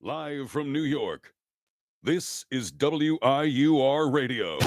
Live from New York, this is WIUR Radio.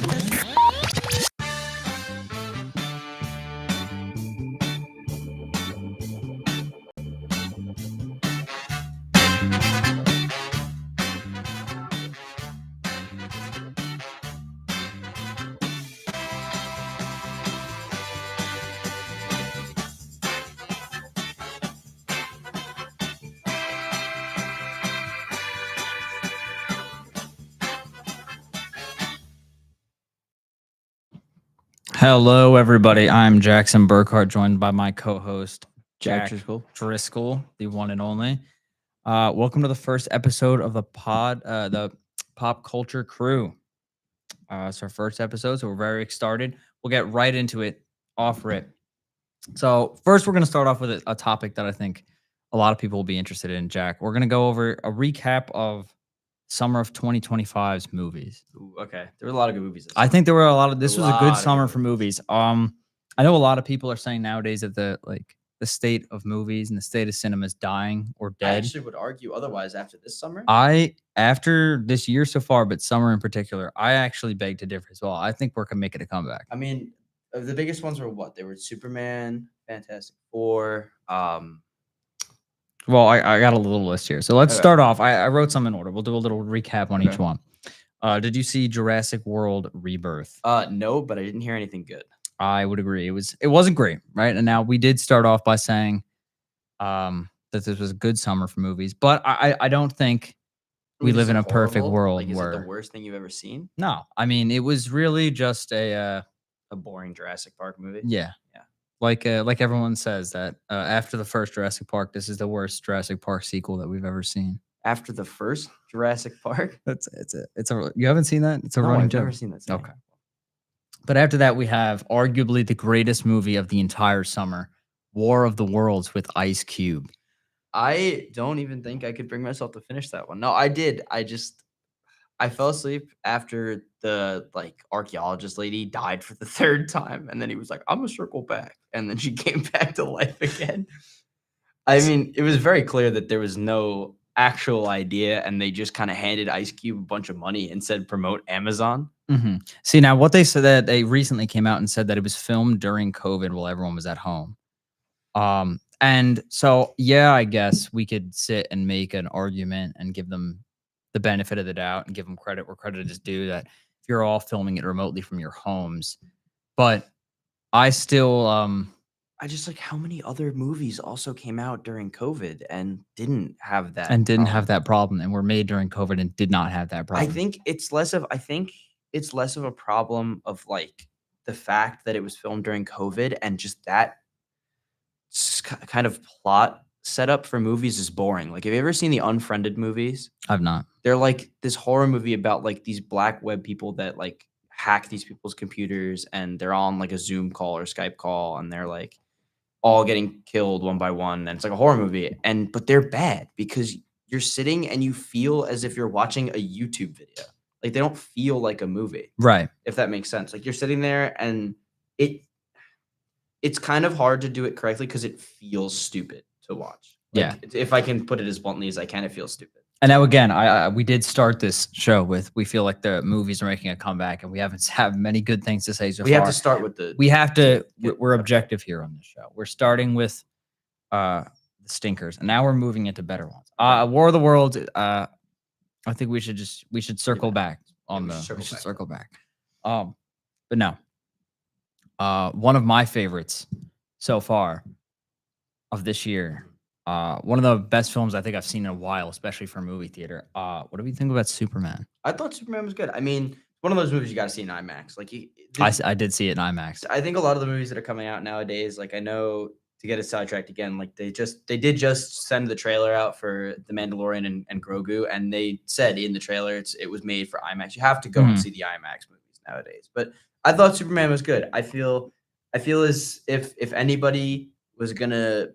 Hello, everybody. I'm Jackson Burkhardt, joined by my co-host Jack Driscoll, the one and only. Welcome to the first episode of the Pop Culture Crew. It's our first episode, so we're very excited. We'll get right into it, off rip. So first, we're going to start off with a topic that I think a lot of people will be interested in, Jack. We're going to go over a recap of summer of 2025's movies. Ooh, okay, there were a lot of good movies. I think there were a lot of. This was a good summer for movies. I know a lot of people are saying nowadays that the state of movies and the state of cinema is dying or dead. I actually would argue otherwise after this summer. After this year so far, but summer in particular, I actually beg to differ as well. I think we're making a comeback. I mean, the biggest ones were what? They were Superman, Fantastic Four. Well, I got a little list here. So let's start off. I wrote some in order. We'll do a little recap on each one. Did you see Jurassic World Rebirth? No, but I didn't hear anything good. I would agree. It wasn't great, right? And now we did start off by saying that this was a good summer for movies, but I don't think we live in a perfect world where it the worst thing you've ever seen. No, I mean it was really just a boring Jurassic Park movie. Yeah. Like everyone says that after the first Jurassic Park, this is the worst Jurassic Park sequel that we've ever seen. After the first Jurassic Park, you haven't seen that? It's a running joke. I've never seen that. Okay. But after that, we have arguably the greatest movie of the entire summer, War of the Worlds with Ice Cube. I don't even think I could bring myself to finish that one. No, I did. I fell asleep after the archaeologist lady died for the third time, and then he was like, "I'm gonna circle back," and then she came back to life again. I mean, it was very clear that there was no actual idea, and they just kind of handed Ice Cube a bunch of money and said, "Promote Amazon." Mm-hmm. See, now what they said that they recently came out and said that it was filmed during COVID while everyone was at home. And so, yeah, I guess we could sit and make an argument and give them the benefit of the doubt and give them credit where credit is due that if you're all filming it remotely from your homes. But I still I just how many other movies also came out during COVID and didn't have that problem and were made during COVID and did not have that problem. I think it's less of a problem of the fact that it was filmed during COVID and just that kind of plot setup for movies is boring. Have you ever seen the Unfriended movies? I've not. They're this horror movie about these black web people that hack these people's computers, and they're on a Zoom call or Skype call, and they're all getting killed one by one, and it's a horror movie. But they're bad because you're sitting and you feel as if you're watching a YouTube video. They don't feel like a movie. Right. If that makes sense. You're sitting there and it's kind of hard to do it correctly because it feels stupid to watch. If I can put it as bluntly as I can, it feels stupid. And now again, we did start this show with we feel like the movies are making a comeback, and we haven't have many good things to say so far. We have to start with we're objective here on this show. We're starting with the stinkers, and now we're moving into better ones. War of the Worlds. I think we should circle back on circle back. But no. One of my favorites so far of this year. One of the best films I think I've seen in a while, especially for a movie theater. What do we think about Superman? I thought Superman was good. I mean, one of those movies you got to see in IMAX. I did see it in IMAX. I think a lot of the movies that are coming out nowadays, I know, to get it sidetracked again, they did just send the trailer out for The Mandalorian and Grogu, and they said in the trailer it was made for IMAX. You have to go and see the IMAX movies nowadays. But I thought Superman was good. I feel as if anybody was gonna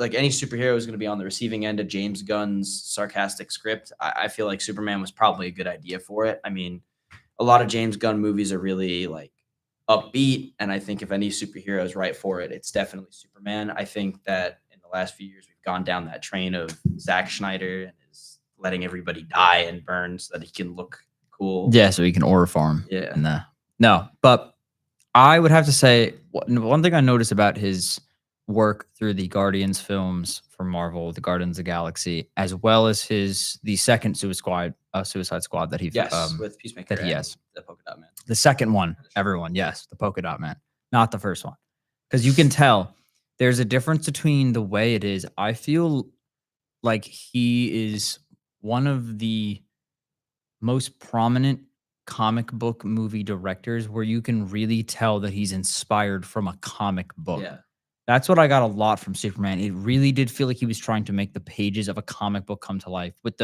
any superhero was gonna be on the receiving end of James Gunn's sarcastic script, I feel like Superman was probably a good idea for it. I mean, a lot of James Gunn movies are really upbeat, and I think if any superhero is right for it, it's definitely Superman. I think that in the last few years we've gone down that train of Zack Snyder and his letting everybody die and burn so that he can look cool. Yeah, so he can aura farm. Yeah. No, but I would have to say one thing I noticed about his work through the Guardians films for Marvel, the Guardians of the Galaxy, as well as the second Suicide Squad that he With Peacemaker that he and has. the Polka Dot Man. The second one, everyone, yes, the Polka Dot Man, not the first one, because you can tell there's a difference between the way it is. I feel like he is one of the most prominent comic book movie directors where you can really tell that he's inspired from a comic book. Yeah. That's what I got a lot from Superman. It really did feel like he was trying to make the pages of a comic book come to life with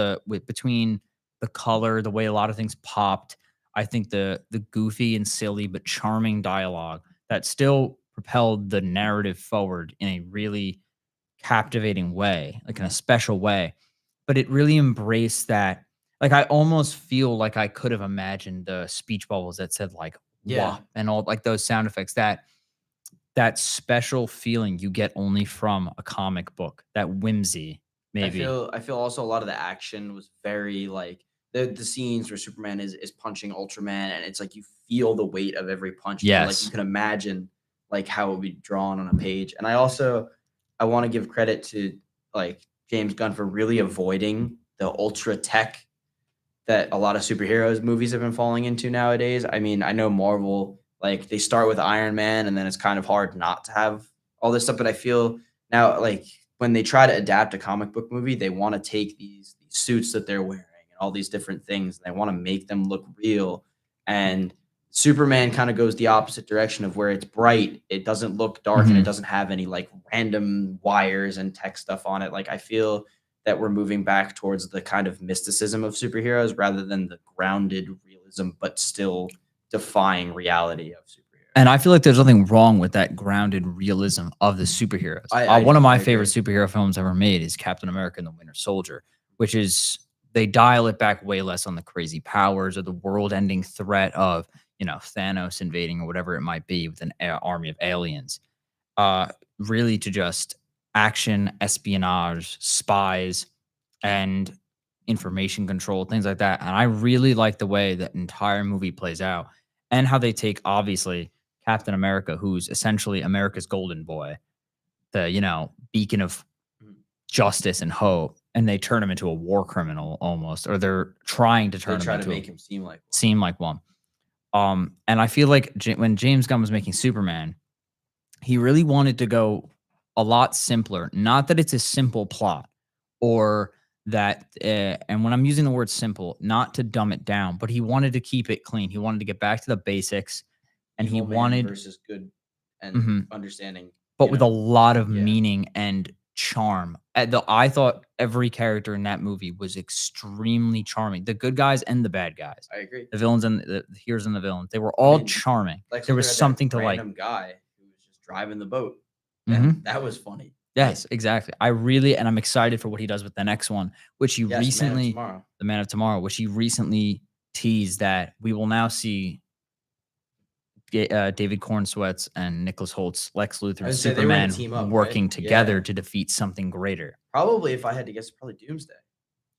between the color, the way a lot of things popped. I think the goofy and silly but charming dialogue that still propelled the narrative forward in a really captivating way, like in a special way. But it really embraced that. Like I almost feel like I could have imagined the speech bubbles that said like Yeah. "wah" and all like those sound effects. That special feeling you get only from a comic book. That whimsy, maybe. I feel also a lot of the action was very like the scenes where Superman is punching Ultraman, and it's like you feel the weight of every punch. And, like Yes. you can imagine like how it would be drawn on a page. And I want to give credit to like James Gunn for really avoiding the ultra tech that a lot of superheroes movies have been falling into nowadays. I mean, I know Marvel, like they start with Iron Man and then it's kind of hard not to have all this stuff. But I feel now like when they try to adapt a comic book movie, they want to take these suits that they're wearing and all these different things. And they want to make them look real. And Superman kind of goes the opposite direction of where it's bright. It doesn't look dark and it doesn't have any like random wires and tech stuff on it. Like I feel that we're moving back towards the kind of mysticism of superheroes rather than the grounded realism, but still defying reality of superheroes. And I feel like there's nothing wrong with that grounded realism of the superheroes. One of my favorite superhero films ever made is Captain America and the Winter Soldier, which is they dial it back way less on the crazy powers or the world-ending threat of, Thanos invading or whatever it might be with an army of aliens. Really to just action, espionage, spies, and information control, things like that. And I really like the way that entire movie plays out and how they take, obviously, Captain America, who's essentially America's golden boy, the, beacon of justice and hope, and they turn him into a war criminal almost, or they're trying to turn him into make him seem like one. And I feel like when James Gunn was making Superman, he really wanted to go a lot simpler. Not that it's a simple plot or that, and when I'm using the word simple, not to dumb it down, but he wanted to keep it clean. He wanted to get back to the basics, and Evil he man wanted versus good and understanding, but with a lot of meaning and charm. I thought every character in that movie was extremely charming. The good guys and the bad guys. I agree. The villains and the heroes and the villains. They were all charming. Lex There Luthor was had that something to like. random guy who was just driving the boat. And that was funny. Yes, exactly. And I'm excited for what he does with the next one, which he recently, the Man of Tomorrow, which he recently teased that we will now see David Cornsweet's and Nicholas Holt's Lex Luthor and Superman working together to defeat something greater. Probably, if I had to guess, probably Doomsday.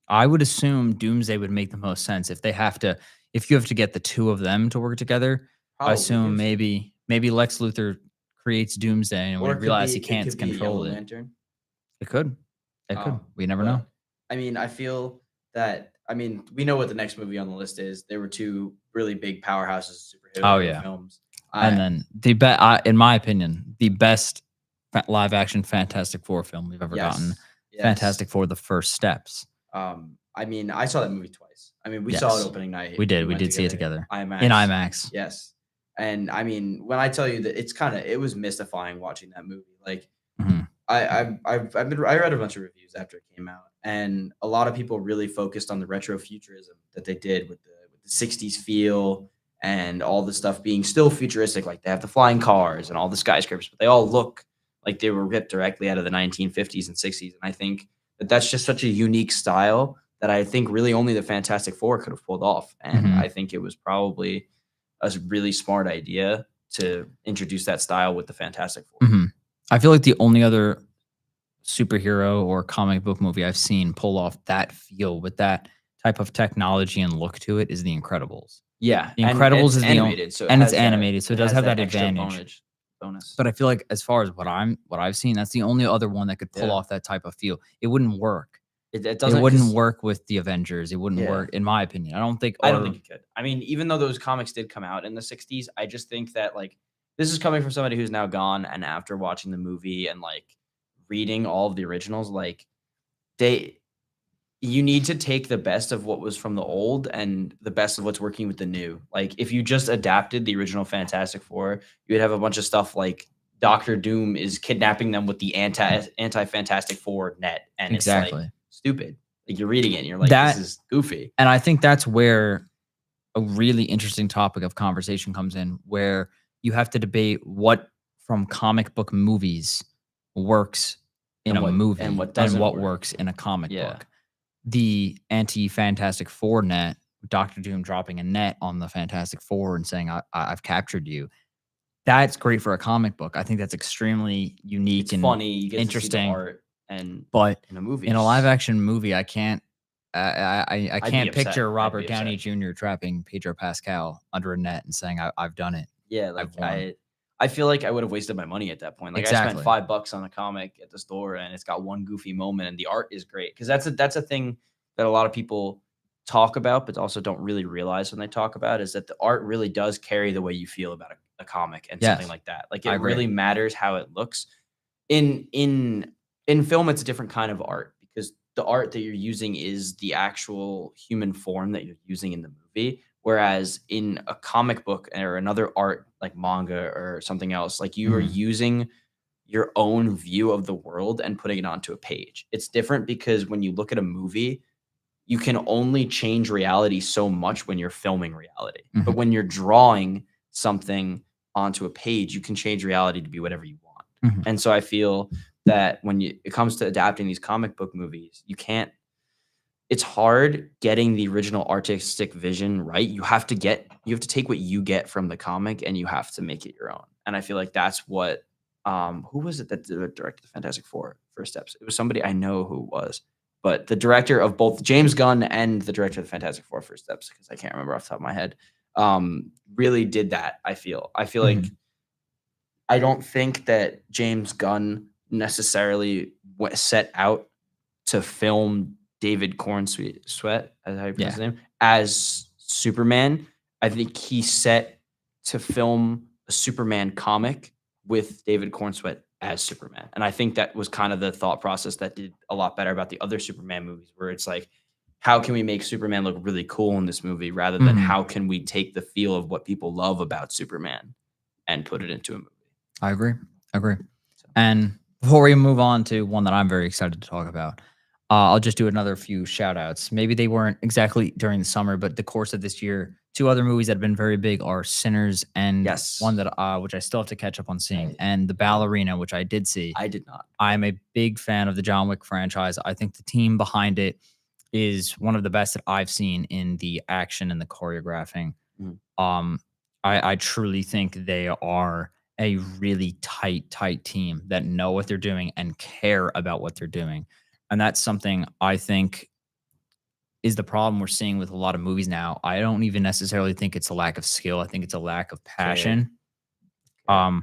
I would assume Doomsday would make the most sense if you have to get the two of them to work together. I assume maybe Lex Luthor creates Doomsday and we realize he can't control it. Lantern. It could. We never know. I mean, I feel that. I mean, we know what the next movie on the list is. There were two really big powerhouses of superhero films. And then in my opinion, the best live action Fantastic Four film we've ever gotten. Yes. Fantastic Four: The First Steps. I mean, I saw that movie twice. I mean, we saw it opening night. We did. We did see it together. In IMAX. Yes. And I mean, when I tell you that it was mystifying watching that movie. Like, I read a bunch of reviews after it came out, and a lot of people really focused on the retrofuturism that they did with the 60s feel and all the stuff being still futuristic. Like they have the flying cars and all the skyscrapers, but they all look like they were ripped directly out of the 1950s and 60s. And I think that's just such a unique style that I think really only the Fantastic Four could have pulled off. And I think it was probably a really smart idea to introduce that style with the Fantastic Four. I feel like the only other superhero or comic book movie I've seen pull off that feel with that type of technology and look to it is The Incredibles. Yeah, The and Incredibles it's is animated, so it and it's has that animated, so it does has have that extra advantage. bonus. But I feel like as far as what I've seen, that's the only other one that could pull Yeah. off that type of feel. It wouldn't work. It It doesn't wouldn't 'cause work with the Avengers. It wouldn't Yeah. work, in my opinion. I don't think. I don't think it could. I mean, even though those comics did come out in the 60s, I just think that, like, this is coming from somebody who's now gone, and after watching the movie and, like, reading all of the originals, like, you need to take the best of what was from the old and the best of what's working with the new. Like, if you just adapted the original Fantastic Four, you would have a bunch of stuff like Doctor Doom is kidnapping them with the anti-Fantastic Four net, and it's, like, Exactly. stupid. Like, you're reading it, and you're like, That- "This is goofy." And I think that's where a really interesting topic of conversation comes in, where you have to debate what from comic book movies works in And a movie and what doesn't work. works in a comic Yeah. book. The anti-Fantastic Four net, Doctor Doom dropping a net on the Fantastic Four and saying, I've captured you. That's great for a comic book. I think that's extremely unique It's and funny, you get to see the interesting. art, and But in a movie, in a live action movie, I can't. I I'd be can't upset. picture I'd Robert be Downey upset. Jr. trapping Pedro Pascal under a net and saying, I've done it. Yeah, like, I've won. I feel like I would have wasted my money at that point. Like, I Exactly. spent $5 on a comic at the store, and it's got one goofy moment, and the art is great, because that's a thing that a lot of people talk about, but also don't really realize when they talk about, is that the art really does carry the way you feel about a comic and something Yes, like that. Like, I it agree. really matters how it looks. In film, it's a different kind of art, because the art that you're using is the actual human form that you're using in the movie. Whereas in a comic book or another art like manga or something else, like, you are Mhm. using your own view of the world and putting it onto a page. It's different because when you look at a movie, you can only change reality so much when you're filming reality. But Mhm. when you're drawing something onto a page, you can change reality to be whatever you want. Mhm. And so I feel that when it comes to adapting these comic book movies, it's hard getting the original artistic vision right. You have to take what you get from the comic, and you have to make it your own. And I feel like that's what who was it that directed the Fantastic Four first steps? It was somebody I know who it was. But the director of both James Gunn and the director of the Fantastic Four first steps, because I can't remember off the top of my head, really did that. I feel like Mhm. I don't think that James Gunn necessarily set out to film David Cornsweet, as how you pronounce his name, as Superman. I think he set to film a Superman comic with David Cornsweet as Superman. And I think that was kind of the thought process that did a lot better about the other Superman movies, where it's like, how can we make Superman look really cool in this movie, rather than Mhm. how can we take the feel of what people love about Superman and put it into a movie? I agree. And before we move on to one that I'm very excited to talk about, I'll just do another few shout outs. Maybe they weren't exactly during the summer, but the course of this year, two other movies that have been very big are Sinners and Yes. one that which I still have to catch up on seeing, Right. and The Ballerina, which I did see. I did not. I'm a big fan of the John Wick franchise. I think the team behind it is one of the best that I've seen in the action and the choreographing. Mhm. I truly think they are a really tight team that know what they're doing and care about what they're doing. And that's something I think is the problem we're seeing with a lot of movies now. I don't even necessarily think it's a lack of skill. I think it's a lack of passion. Okay.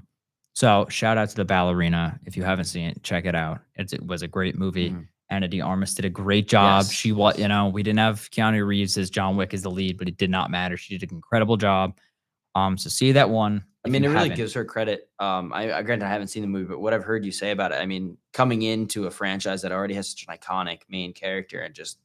So shout out to The Ballerina. If you haven't seen it, check it out. It was a great movie. Mhm. Anna de Armas did a great job. Yes, She yes. we didn't have Keanu Reeves as John Wick as the lead, but it did not matter. She did an incredible job. So see that one. I if mean, you it really haven't. gives her credit. I granted I haven't seen the movie, but what I've heard you say about it, I mean, coming into a franchise that already has such an iconic main character, and just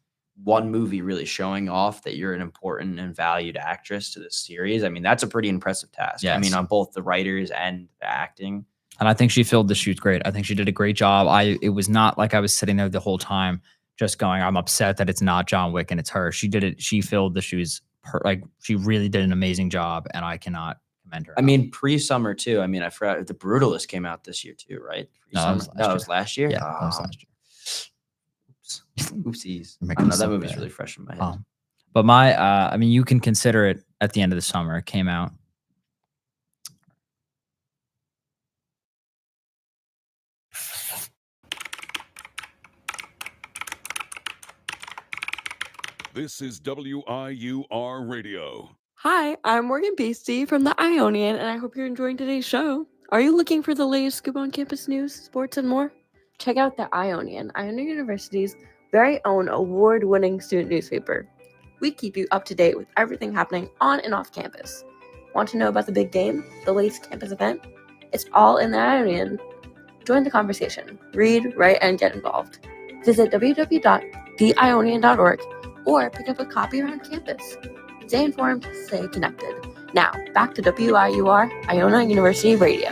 one movie really showing off that you're an important and valued actress to this series. I mean, that's a pretty impressive task. I mean, Yes. on both the writers and the acting. And I think she filled the shoes great. I think she did a great job. It was not like I was sitting there the whole time just going, I'm upset that it's not John Wick and it's her. She did it. She filled the shoes. Like, she really did an amazing job, and I cannot commend her. I mean, pre-summer too. I mean, I forgot The Brutalist came out this year too, right? No, that was Pre-summer. No, it was last year. Yeah, that was last year. Oopsies. You're I making don't me know. That so movie's bad. really fresh in my head. But I mean, you can consider it at the end of the summer. It came out. This is WIUR Radio. Hi, I'm Morgan Beastie from the Ionian, and I hope you're enjoying today's show. Are you looking for the latest scoop on campus news, sports, and more? Check out the Ionian, Iona University's very own award-winning student newspaper. We keep you up to date with everything happening on and off campus. Want to know about the big game, the latest campus event? It's all in the Ionian. Join the conversation. Read, write, and get involved. Visit www.theionian.org or pick up a copy around campus. Stay informed, stay connected. Now, back to WIUR, Iona University Radio.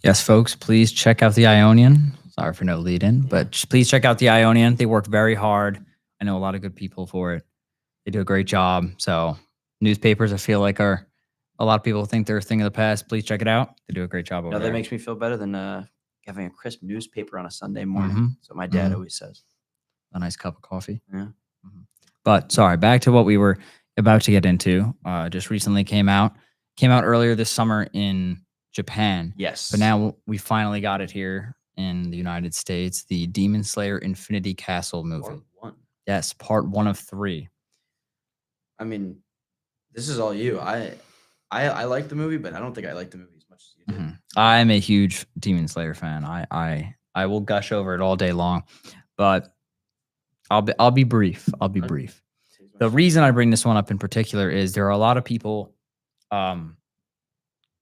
Yes, folks, please check out the Ionian. Sorry for no lead in, but please check out the Ionian. They work very hard. I know a lot of good people for it. They do a great job. So newspapers, I feel like are a lot of people think they're a thing of the past. Please check it out. They do a great job over No, there. that makes me feel better than having a crisp newspaper on a Sunday morning. Mhm. That's what my dad Mhm. always says. A nice cup of coffee. Yeah. But sorry, back to what we were about to get into. Just recently came out earlier this summer in Japan. Yes. But now we finally got it here in the United States. The Demon Slayer Infinity Castle movie. Part 1. Yes, part 1 of 3. I mean, this is all you. I like the movie, but I don't think I like the movie as much as you did. Mhm. I'm a huge Demon Slayer fan. I will gush over it all day long, but I'll be brief. I'll be Okay. brief. The reason I bring this one up in particular is there are a lot of people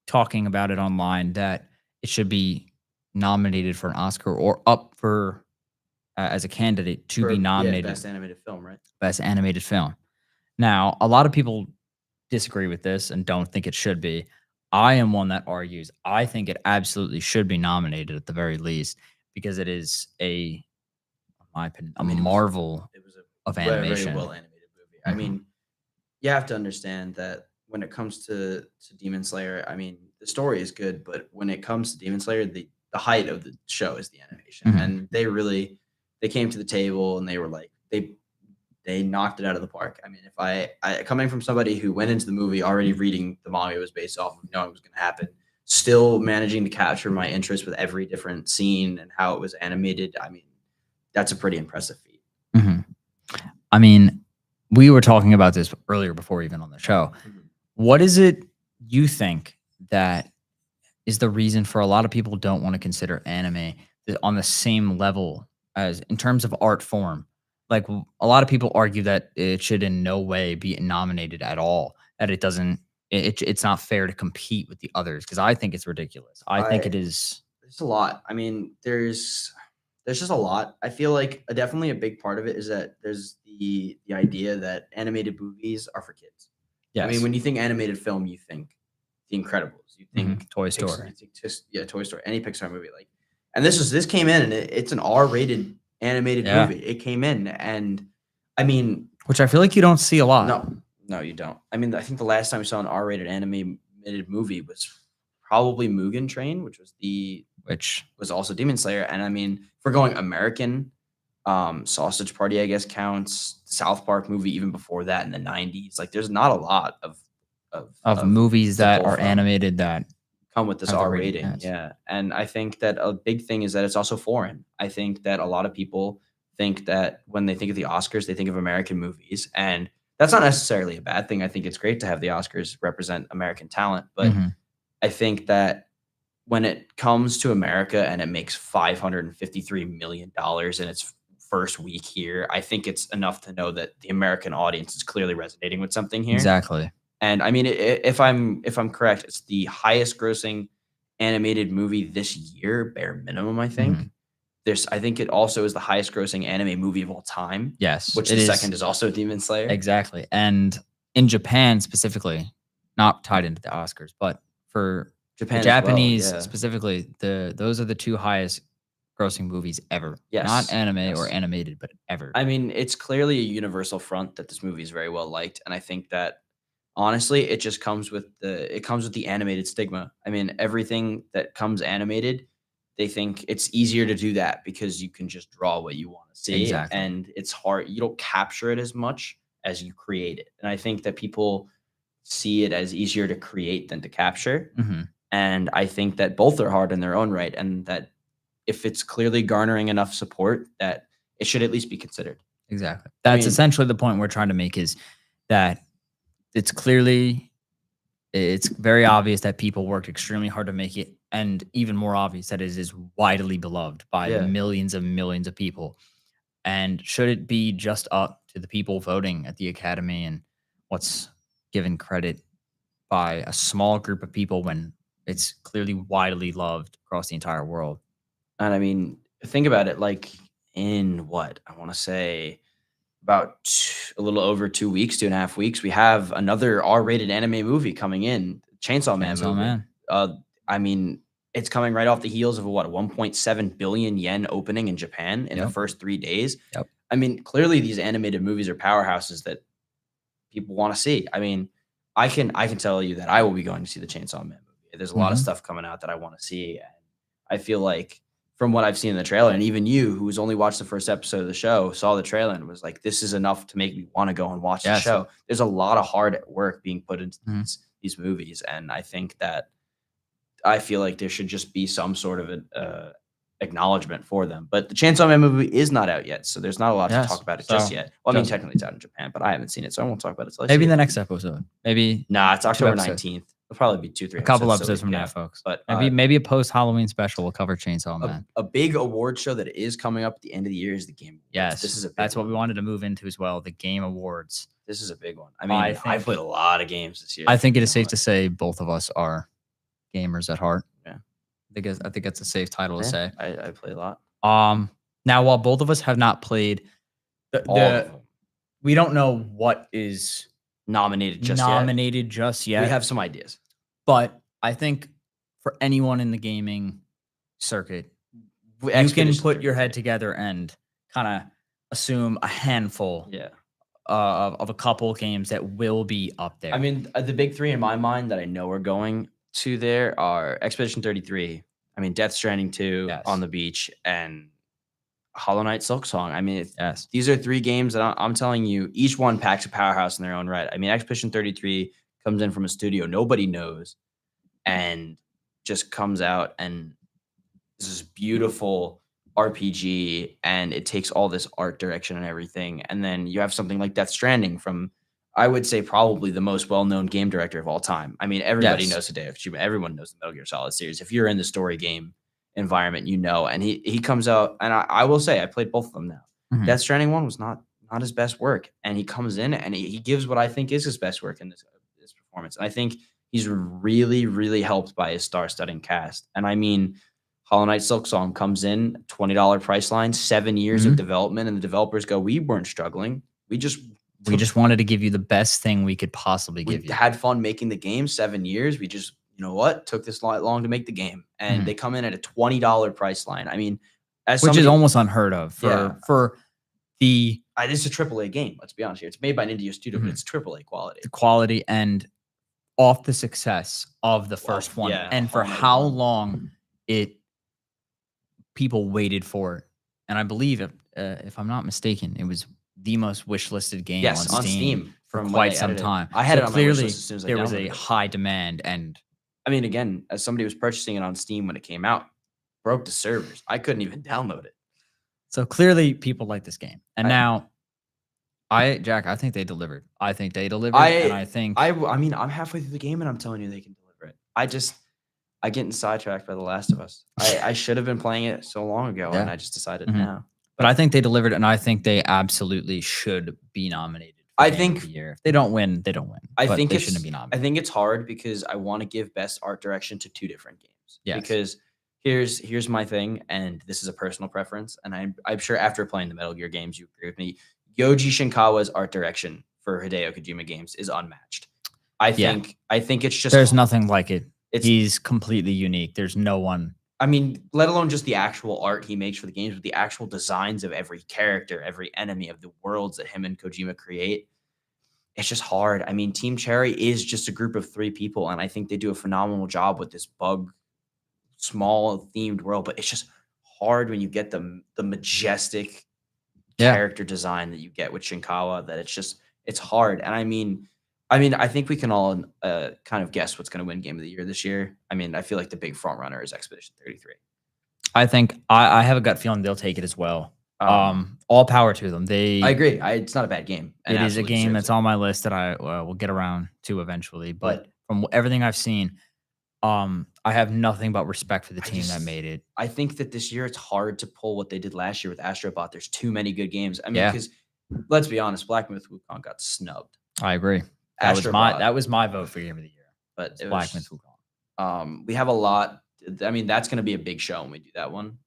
talking about it online that it should be nominated for an Oscar or up for as a candidate to be nominated Best animated film, right? best animated film. Now, a lot of people disagree with this and don't think it should be. I am one that argues I think it absolutely should be nominated at the very least because it is in my opinion, a marvel It was a of very, animation. very well animated movie. I Mhm. mean, you have to understand that when it comes to Demon Slayer, I mean, the story is good, but when it comes to Demon Slayer, the height of the show is the animation. Mhm. And they came to the table and they were like, they knocked it out of the park. I mean, if I coming from somebody who went into the movie already reading the manga it was based off of, knowing it was going to happen, still managing to capture my interest with every different scene and how it was animated, I mean, that's a pretty impressive feat. Mhm. I mean, we were talking about this earlier before even on the show. Mhm. What is it you think that is the reason for a lot of people don't want to consider anime on the same level as in terms of art form? Like a lot of people argue that it should in no way be nominated at all. That it doesn't. It's not fair to compete with the others because I think it's ridiculous. I think it is. There's a lot. I mean, there's just a lot. I feel like definitely a big part of it is that there's the idea that animated movies are for kids. Yes. I mean, when you think animated film, you think The Incredibles. You think Toy Pixar, Story. you think Toy Story, any Pixar movie. Like, and this came in and it's an R-rated animated Yeah. movie. It came in, and I mean, Which I feel like you don't see a lot. no, you don't. I mean, I think the last time we saw an R-rated animated movie was probably Mugen Train, which was also Demon Slayer. And I mean, if we're going American, Sausage Party, I guess counts. South Park movie even before that in the 90s. Like, there's not a lot of movies that pull are from. animated that come with this have the R rating, rating. yes. Yeah. And I think that a big thing is that it's also foreign. I think that a lot of people think that when they think of the Oscars, they think of American movies. And that's not necessarily a bad thing. I think it's great to have the Oscars represent American talent. But Mhm. I think that when it comes to America and it makes $553 million in its first week here, I think it's enough to know that the American audience is clearly resonating with something here. Exactly. And I mean, if I'm correct, it's the highest grossing animated movie this year, bare minimum, I think. Mhm. I think it also is the highest grossing anime movie of all time. Yes. Which it the is. second is also Demon Slayer. Exactly. And in Japan specifically, not tied into the Oscars, but for Japan the as well, Japanese yeah. specifically, those are the two highest grossing movies ever. Yes, Not anime or yes. animated, but ever. I mean, it's clearly a universal front that this movie is very well liked. And I think that honestly, it just comes with the animated stigma. I mean, everything that comes animated, they think it's easier to do that because you can just draw what you want to see. Exactly. And it's hard. You don't capture it as much as you create it. And I think that people see it as easier to create than to capture. Mm-hmm. And I think that both are hard in their own right, and that if it's clearly garnering enough support, that it should at least be considered. Exactly. That's mean- essentially the point we're trying to make, is that it's very obvious that people worked extremely hard to make it, and even more obvious that it is widely beloved by Yeah. millions and millions of people. And should it be just up to the people voting at the Academy and what's given credit by a small group of people when it's clearly widely loved across the entire world? And I mean, think about it, like in what I want to say about a little over 2 weeks, 2.5 weeks, we have another R-rated anime movie coming in, Chainsaw Man Chainsaw movie. Man. I mean, it's coming right off the heels of a 1.7 billion yen opening in Japan in the Yep. first 3 days. Yep. I mean, clearly these animated movies are powerhouses that people want to see. I mean, I can tell you that I will be going to see the Chainsaw Man movie. There's a lot of Mhm. stuff coming out that I want to see, and I feel like from what I've seen in the trailer, and even you, who's only watched the first episode of the show, saw the trailer and was like, "This is enough to make me want to go and watch the Yes. show." There's a lot of hard work being put into Mhm. these movies, and I think that I feel like there should just be some sort of acknowledgement for them. But the Chainsaw Man movie is not out yet, so there's not a lot Yes. to talk about it just So, yet. Well, I mean, just- technically it's out in Japan, but I haven't seen it, so I won't talk about it till I Maybe see in it. the next episode. Maybe Nah, it's October episodes. 19th. It'll probably be 2-3 a couple episodes episodes so from yeah. now, folks. But Maybe a post Halloween special will cover Chainsaw Man. a big award show that is coming up at the end of the year is the Game Awards. Yes, This is a big that's what one. we wanted to move into as well. The Game Awards. This is a big one. I mean, I I've think- played a lot of games this year. I think it is safe to say both of us are gamers at heart. Yeah. I think that's a safe title to say. I play a lot. Now, while both of us have not played, All of them we don't know what is nominated just nominated just yet. yet. We have some ideas. But I think for anyone in the gaming circuit, you can Expedition put your 33. head together and kind of assume a handful Yeah. of a couple games that will be up there. I mean, the big three in my mind that I know are going to there are Expedition 33. I mean, Death Stranding 2, Yes. On the Beach, and Hollow Knight Silksong. I mean, yes. these are 3 games that I'm telling you, each one packs a powerhouse in their own right. I mean, Expedition 33 comes in from a studio nobody knows and just comes out and this is beautiful RPG, and it takes all this art direction and everything. And then you have something like Death Stranding from, I would say, probably the most well-known game director of all time. I mean, everybody Yes. knows Hideo Kojima. Everyone knows the Metal Gear Solid series. If you're in the story game environment, you know. And he comes out, and I will say, I played both of them now. Mhm. Death Stranding 1 was not his best work, and he comes in and he gives what I think is his best work in this performance. And I think he's really, really helped by his star-studding cast. And I mean, Hollow Knight Silksong comes in, $20 price line, 7 years of Mhm. development, and the developers go, "We weren't struggling. We just wanted to give you the best thing we could possibly we give you." had fun making the game. 7 years. We just, you know what, took this long to make the game, and Mhm. they come in at a $20 price line. I mean, as Which is somebody, almost unheard of for the it's a AAA game. Let's be honest here. It's made by an indie studio, Mhm. but it's AAA quality. quality and off the success of the Well, first one, yeah, and for Hollow Knight how 1. long people waited for it. And I believe, if I'm not mistaken, it was the most wishlisted game Yes, on Steam for from when quite they some edited it. time. I had So it on my clearly wishlist as soon as I there was a downloaded it. high demand, and I mean, again, as somebody who was purchasing it on Steam when it came out, broke the servers. I couldn't even download it. so clearly people like this game. And I- now, I think they delivered. I think they delivered, and I think I mean, I'm halfway through the game and I'm telling you they can deliver it. I getting sidetracked by The Last of Us. I should have been playing it so long ago, and Yeah. I just decided Mhm. now. But I think they delivered, and I think they absolutely should be nominated. For I Game of think- the year. If they don't win, they don't win. I But think they it's shouldn't be I nominated. think it's hard because I want to give best art direction to 2 different games. Yes. Because here's my thing, and this is a personal preference, and I'm sure after playing the Metal Gear games, you agree with me. Yoji Shinkawa's art direction for Hideo Kojima games is unmatched. I Yeah. think it's just There's nothing like it. It's He's completely unique. There's no one. I mean, let alone just the actual art he makes for the games, but the actual designs of every character, every enemy, of the worlds that him and Kojima create. It's just hard. I mean, Team Cherry is just a group of 3 people, and I think they do a phenomenal job with this small themed world. But it's just hard when you get the majestic Yeah. character design that you get with Shinkawa. That it's hard. And I mean, I mean, I think we can all kind of guess what's going to win Game of the Year this year. I mean, I feel like the big front runner is Expedition 33. I think I have a gut feeling they'll take it as well. All power to them. I agree. It's not a bad game. It is a game that's on my list that I will get around to eventually. But from everything I've seen, I have nothing but respect for the team that made it. I think that this year it's hard to pull what they did last year with Astrobot. There's too many good games. I mean, because let's be honest, Black Myth Wukong got snubbed. I agree. That was my vote for Game of the Year. But it Black Myth Wukong. We have a lot. I mean, that's going to be a big show when we do that one.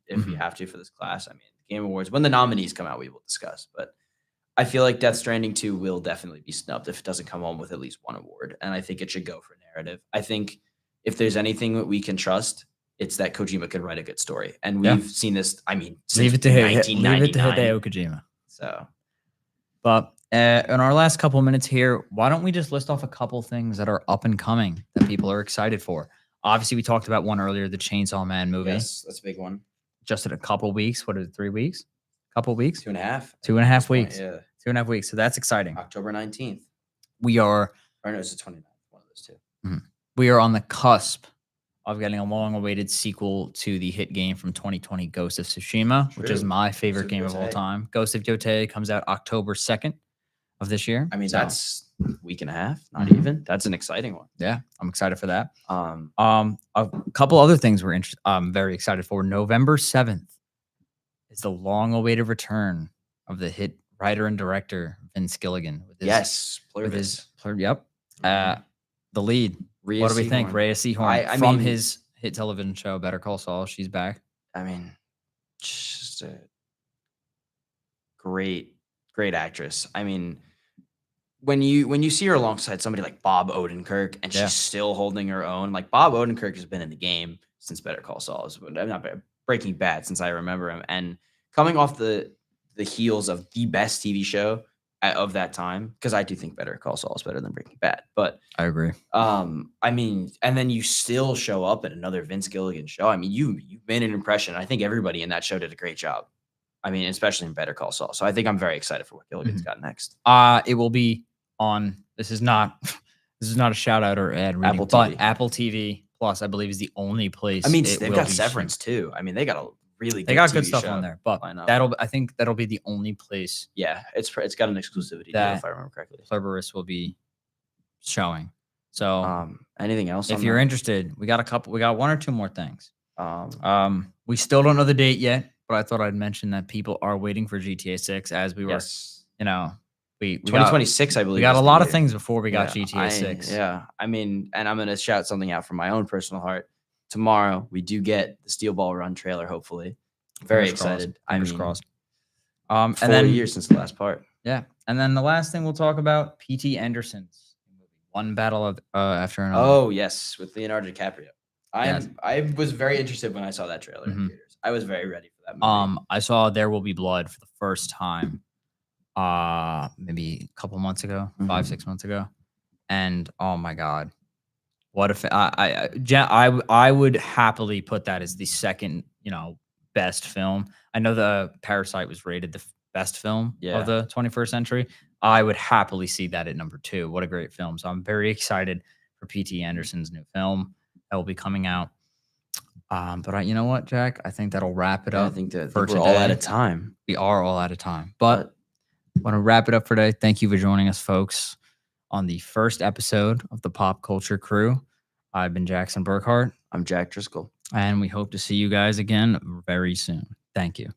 If we have to for this class. I mean, the Game Awards, when the nominees come out, we will discuss. But I feel like Death Stranding 2 will definitely be snubbed if it doesn't come home with at least one award. And I think it should go for narrative. I think if there's anything that we can trust, it's that Kojima could write a good story. And we've seen this, I mean, since leave it to Hideo Kojima. So, but in our last couple minutes here, why don't we just list off a couple things that are up and coming that people are excited for? Obviously, we talked about one earlier, the Chainsaw Man movie. Yes, that's a big one. Just in a couple weeks. What is it, 3 weeks? Couple weeks? 2.5. 2.5 weeks. Yeah. 2.5 weeks. So that's exciting. October 19th. We are. Or no, it's the 29th. One of those two. Mm-hmm. We are on the cusp of getting a long-awaited sequel to the hit game from 2020, Ghost of Tsushima, which is my favorite game of all time. Ghost of Yotei comes out October 2nd of this year. I mean, that's a week and a half, not even. That's an exciting one. Yeah, I'm excited for that. A couple other things I'm very excited for. November 7th is the long-awaited return of the hit writer and director Vince Gilligan. The lead. Rhea what do we Seehorn. think? Rhea Seehorn from his hit television show Better Call Saul. She's back. I mean, just a great actress. I mean, when you see her alongside somebody like Bob Odenkirk and she's still holding her own, like Bob Odenkirk has been in the game since Better Call Saul. Not Breaking Bad since I remember him, and coming off the heels of the best TV show of that time, because I do think Better Call Saul is better than Breaking Bad. But I agree. I mean, and then you still show up in another Vince Gilligan show. I mean, you made an impression. I think everybody in that show did a great job. I mean, especially in Better Call Saul. So I think I'm very excited for what Gilligan's got next. It will be on. This is not a shout out or ad reading, but Apple TV Plus, I believe, is the only place. I mean, they've got Severance too. I mean, they got a really they got good TV stuff show. on there, but I think that'll be the only place. Yeah, it's got an exclusivity deal, if I remember correctly. Cerberus will be showing. So, anything else? If you're interested, we got one or two more things. We still don't know the date yet, but I thought I'd mention that people are waiting for GTA 6 as we were, we 2026, I believe. We got a lot of things before we got GTA 6. Yeah. I mean, and I'm going to shout something out from my own personal heart. Tomorrow, we do get the Steel Ball Run trailer, hopefully. Very excited. Fingers crossed. And then 4 years since the last part. Yeah. And then the last thing we'll talk about, P.T. Anderson's movie, One Battle After Another. Oh, yes, with Leonardo DiCaprio. I was very interested when I saw that trailer in theaters. I was very ready for that movie. I saw There Will Be Blood for the first time maybe a couple months ago, 5-6 months ago. And oh my God. What if I would happily put that as the second, best film. I know the Parasite was rated the best film of the 21st century. I would happily see that at number 2. What a great film. So I'm very excited for P.T. Anderson's new film that will be coming out. But you know what, Jack? I think that'll wrap it up. I think that we're all out of time. We are all out of time. But I want to wrap it up for today. Thank you for joining us, folks, on the first episode of the Pop Culture Crew. I've been Jackson Burkhardt. I'm Jack Driscoll. And we hope to see you guys again very soon. Thank you.